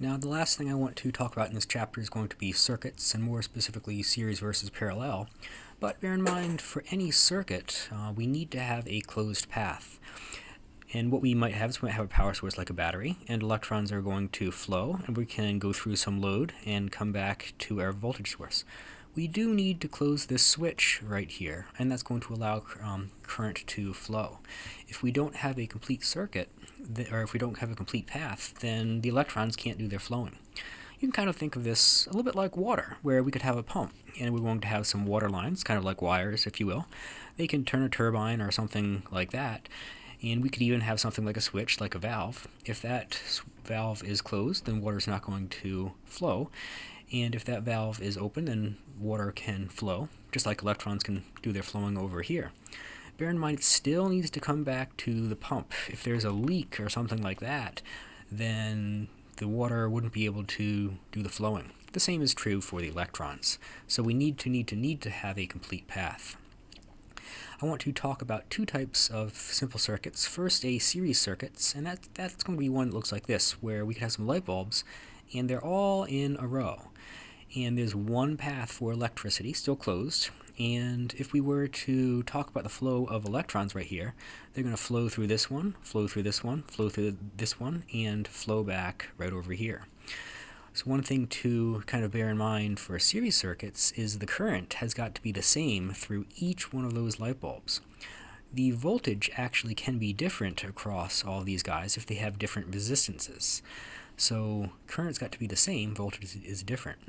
Now, the last thing I want to talk about in this chapter is going to be circuits, and more specifically series versus parallel. But bear in mind, for any circuit, we need to have a closed path. And what we might have is we might have a power source like a battery, and electrons are going to flow, and we can go through some load and come back to our voltage source. We do need to close this switch right here, and that's going to allow current to flow. If we don't have a complete circuit, or if we don't have a complete path, then the electrons can't do their flowing. You can kind of think of this a little bit like water, where we could have a pump, and we're going to have some water lines, kind of like wires, if you will. They can turn a turbine or something like that, and we could even have something like a switch, like a valve. If that valve is closed, then water is not going to flow, and if that valve is open, then water can flow, just like electrons can do their flowing over here. Bear in mind, it still needs to come back to the pump. If there's a leak or something like that, then the water wouldn't be able to do the flowing. The same is true for the electrons. So we need to have a complete path. I want to talk about two types of simple circuits. First, a series circuits, and that's going to be one that looks like this, where we can have some light bulbs, and they're all in a row. And there's one path for electricity, still closed, and if we were to talk about the flow of electrons right here, they're going to flow through this one, flow through this one, flow through this one, and flow back right over here. So one thing to kind of bear in mind for series circuits is the current has got to be the same through each one of those light bulbs. The voltage actually can be different across all these guys if they have different resistances. So current's got to be the same, voltage is different.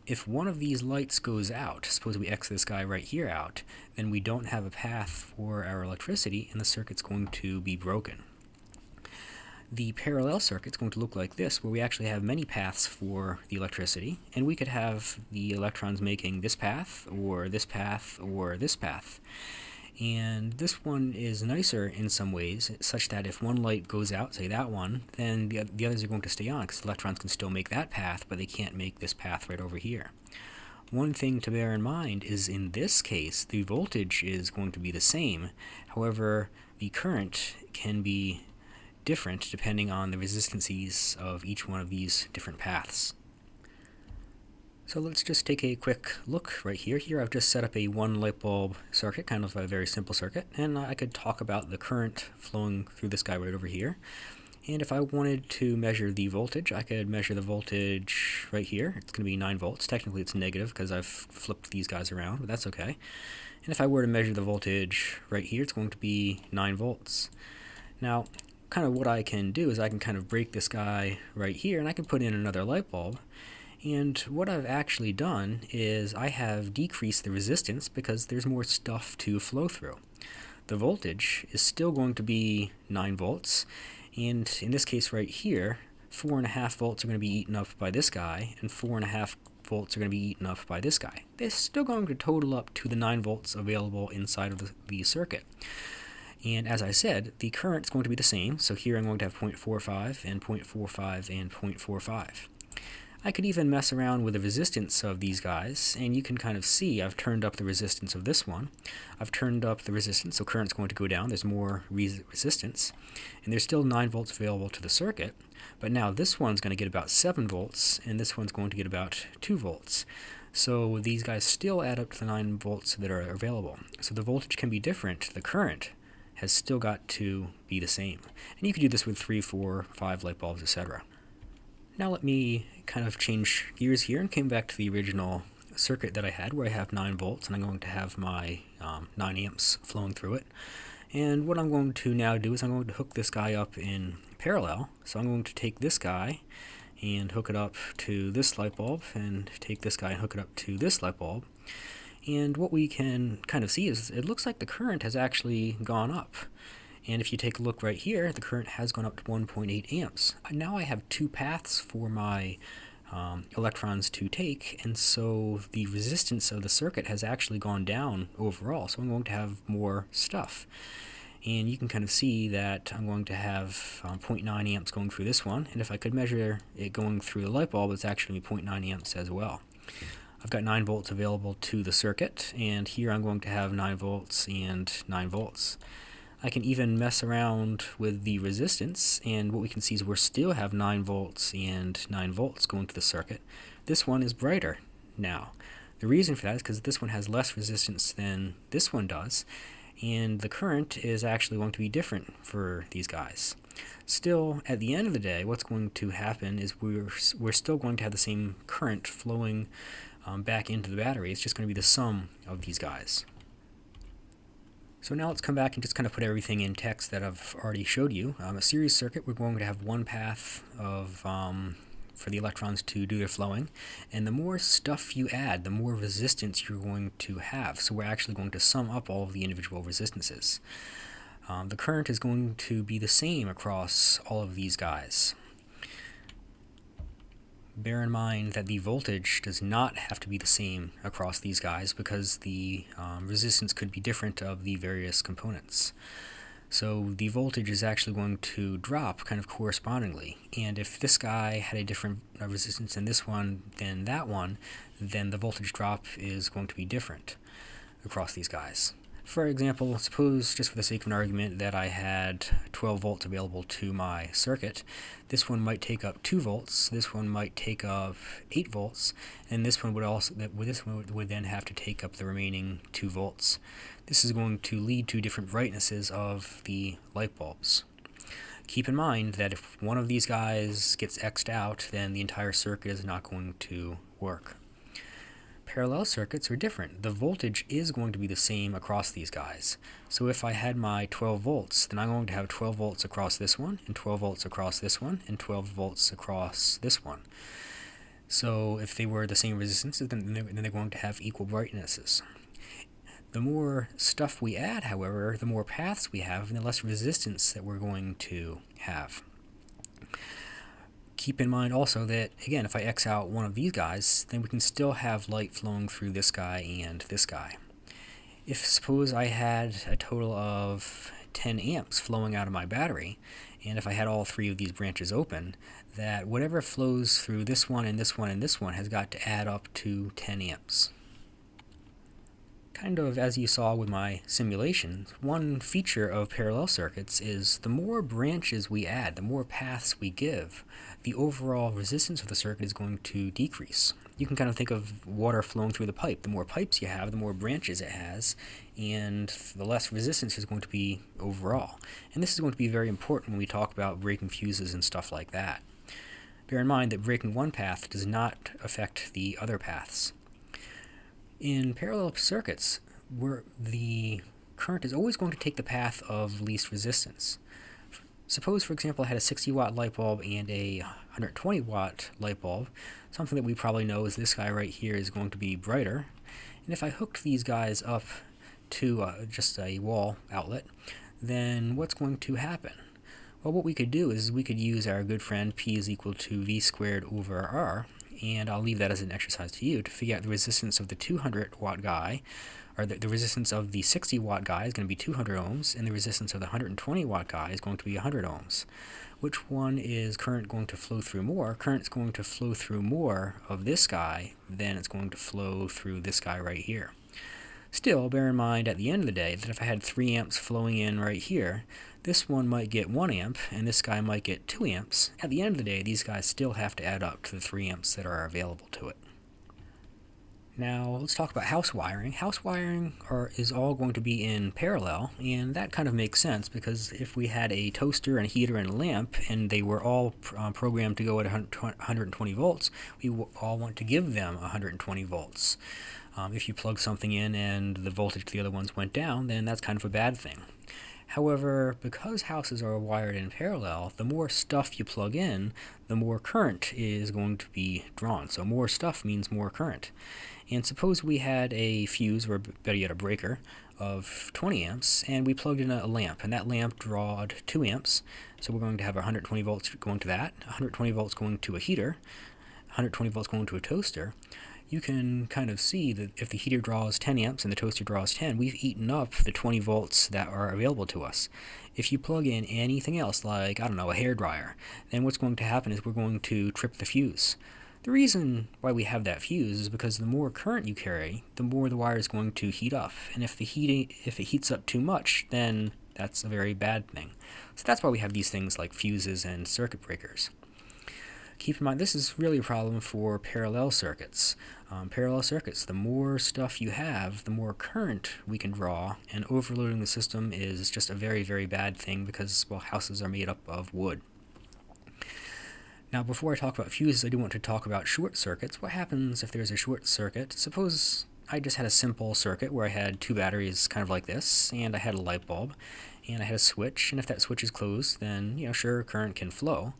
If one of these lights goes out, suppose we X this guy right here out, then we don't have a path for our electricity and the circuit's going to be broken. The parallel circuit's going to look like this, where we actually have many paths for the electricity, and we could have the electrons making this path, or this path, or this path. And this one is nicer in some ways, such that if one light goes out, say that one, then the others are going to stay on, because electrons can still make that path, but they can't make this path right over here. One thing to bear in mind is in this case, the voltage is going to be the same. However, the current can be different depending on the resistances of each one of these different paths. So let's just take a quick look right here. Here I've just set up a one light bulb circuit, kind of a very simple circuit, and I could talk about the current flowing through this guy right over here. And if I wanted to measure the voltage, I could measure the voltage right here. It's going to be 9 volts. Technically it's negative because I've flipped these guys around, but that's okay. And if I were to measure the voltage right here, it's going to be 9 volts. Now, kind of what I can do is I can kind of break this guy right here, and I can put in another light bulb. And what I've actually done is I have decreased the resistance because there's more stuff to flow through. The voltage is still going to be 9 volts, and in this case right here, 4.5 volts are going to be eaten up by this guy, and 4.5 volts are going to be eaten up by this guy. They're still going to total up to the 9 volts available inside of the circuit. And as I said, the current is going to be the same, so here I'm going to have 0.45 and 0.45 and 0.45. I could even mess around with the resistance of these guys, and you can kind of see I've turned up the resistance of this one. I've turned up the resistance, so current's going to go down. There's more resistance, and there's still 9 volts available to the circuit, but now this one's going to get about 7 volts, and this one's going to get about 2 volts. So these guys still add up to the 9 volts that are available. So the voltage can be different. The current has still got to be the same. And you could do this with 3, 4, 5 light bulbs, etc. Now let me kind of change gears here and come back to the original circuit that I had, where I have 9 volts, and I'm going to have my 9 amps flowing through it. And what I'm going to now do is I'm going to hook this guy up in parallel. So I'm going to take this guy and hook it up to this light bulb, and take this guy and hook it up to this light bulb. And what we can kind of see is it looks like the current has actually gone up. And if you take a look right here, the current has gone up to 1.8 amps. Now I have 2 paths for my electrons to take, and so the resistance of the circuit has actually gone down overall, so I'm going to have more stuff. And you can kind of see that I'm going to have 0.9 amps going through this one, and if I could measure it going through the light bulb, it's actually 0.9 amps as well. I've got 9 volts available to the circuit, and here I'm going to have 9 volts and 9 volts. I can even mess around with the resistance, and what we can see is we still have 9 volts and 9 volts going to the circuit. This one is brighter now. The reason for that is because this one has less resistance than this one does, and the current is actually going to be different for these guys. Still, at the end of the day, what's going to happen is we're still going to have the same current flowing back into the battery. It's just going to be the sum of these guys. So now let's come back and just kind of put everything in text that I've already showed you. A series circuit, we're going to have one path of for the electrons to do their flowing, and the more stuff you add, the more resistance you're going to have. So we're actually going to sum up all of the individual resistances. The current is going to be the same across all of these guys. Bear in mind that the voltage does not have to be the same across these guys because the resistance could be different of the various components. So the voltage is actually going to drop kind of correspondingly. And if this guy had a different resistance than this one than that one, then the voltage drop is going to be different across these guys. For example, suppose, just for the sake of an argument, that I had 12 volts available to my circuit. This one might take up 2 volts, this one might take up 8 volts, and this one would then have to take up the remaining 2 volts. This is going to lead to different brightnesses of the light bulbs. Keep in mind that if one of these guys gets X'd out, then the entire circuit is not going to work. Parallel circuits are different. The voltage is going to be the same across these guys. So if I had my 12 volts, then I'm going to have 12 volts across this one, and 12 volts across this one, and 12 volts across this one. So if they were the same resistances, then they're going to have equal brightnesses. The more stuff we add, however, the more paths we have, and the less resistance that we're going to have. Keep in mind also that, again, if I X out one of these guys, then we can still have light flowing through this guy and this guy. If suppose I had a total of 10 amps flowing out of my battery, and if I had all 3 of these branches open, that whatever flows through this one and this one and this one has got to add up to 10 amps. Kind of as you saw with my simulation, one feature of parallel circuits is the more branches we add, the more paths we give, the overall resistance of the circuit is going to decrease. You can kind of think of water flowing through the pipe. The more pipes you have, the more branches it has, and the less resistance is going to be overall. And this is going to be very important when we talk about breaking fuses and stuff like that. Bear in mind that breaking one path does not affect the other paths. In parallel circuits, where the current is always going to take the path of least resistance. Suppose, for example, I had a 60-watt light bulb and a 120-watt light bulb. Something that we probably know is this guy right here is going to be brighter. And if I hooked these guys up to just a wall outlet, then what's going to happen? Well, what we could do is we could use our good friend P is equal to V squared over R, and I'll leave that as an exercise to you to figure out the resistance of the 200-watt guy, or the resistance of the 60-watt guy is going to be 200 ohms, and the resistance of the 120-watt guy is going to be 100 ohms. Which one is current going to flow through more? Current's going to flow through more of this guy than it's going to flow through this guy right here. Still, bear in mind at the end of the day that if I had 3 amps flowing in right here, this one might get 1 amp, and this guy might get 2 amps. At the end of the day, these guys still have to add up to the 3 amps that are available to it. Now, let's talk about house wiring. House wiring is all going to be in parallel, and that kind of makes sense because if we had a toaster and a heater and a lamp, and they were all programmed to go at 120 volts, we all want to give them 120 volts. If you plug something in and the voltage to the other ones went down, then that's kind of a bad thing. However, because houses are wired in parallel, the more stuff you plug in, the more current is going to be drawn. So more stuff means more current. And suppose we had a fuse, or better yet a breaker, of 20 amps, and we plugged in a lamp, and that lamp drawed 2 amps. So we're going to have 120 volts going to that, 120 volts going to a heater, 120 volts going to a toaster. You can kind of see that if the heater draws 10 amps and the toaster draws 10, we've eaten up the 20 volts that are available to us. If you plug in anything else, like, I don't know, a hairdryer, then what's going to happen is we're going to trip the fuse. The reason why we have that fuse is because the more current you carry, the more the wire is going to heat up. And if it heats up too much, then That's a very bad thing. So that's why we have these things like fuses and circuit breakers. Keep in mind, this is really a problem for parallel circuits. Parallel circuits, the more stuff you have, the more current we can draw, and overloading the system is just a very, very bad thing because, well, houses are made up of wood. Now, before I talk about fuses, I do want to talk about short circuits. What happens if there's a short circuit? Suppose I just had a simple circuit where I had two batteries kind of like this, and I had a light bulb, and I had a switch, and if that switch is closed, then, sure, current can flow.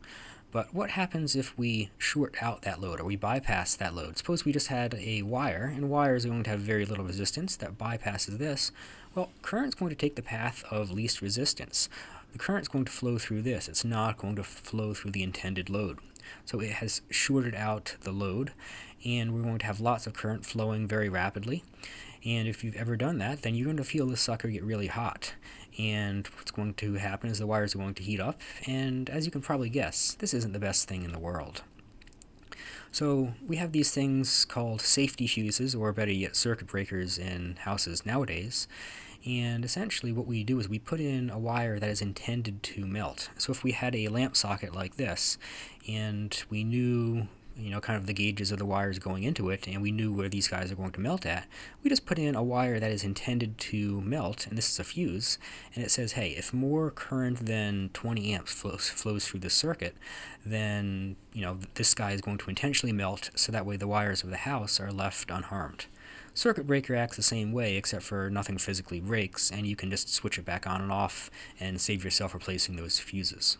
But what happens if we short out that load, or we bypass that load? Suppose we just had a wire, and wires are going to have very little resistance that bypasses this. Well, current's going to take the path of least resistance. The current's going to flow through this. It's not going to flow through the intended load. So it has shorted out the load, and we're going to have lots of current flowing very rapidly. And if you've ever done that, then you're going to feel this sucker get really hot. And what's going to happen is the wires are going to heat up, and as you can probably guess, this isn't the best thing in the world. So we have these things called safety fuses, or better yet, circuit breakers in houses nowadays. And essentially what we do is we put in a wire that is intended to melt. So if we had a lamp socket like this, and we knew kind of the gauges of the wires going into it, and we knew where these guys are going to melt at, we just put in a wire that is intended to melt, and this is a fuse, and it says, hey, if more current than 20 amps flows through the circuit, then this guy is going to intentionally melt, so that way the wires of the house are left unharmed. Circuit breaker acts the same way, except for nothing physically breaks, and you can just switch it back on and off and save yourself replacing those fuses.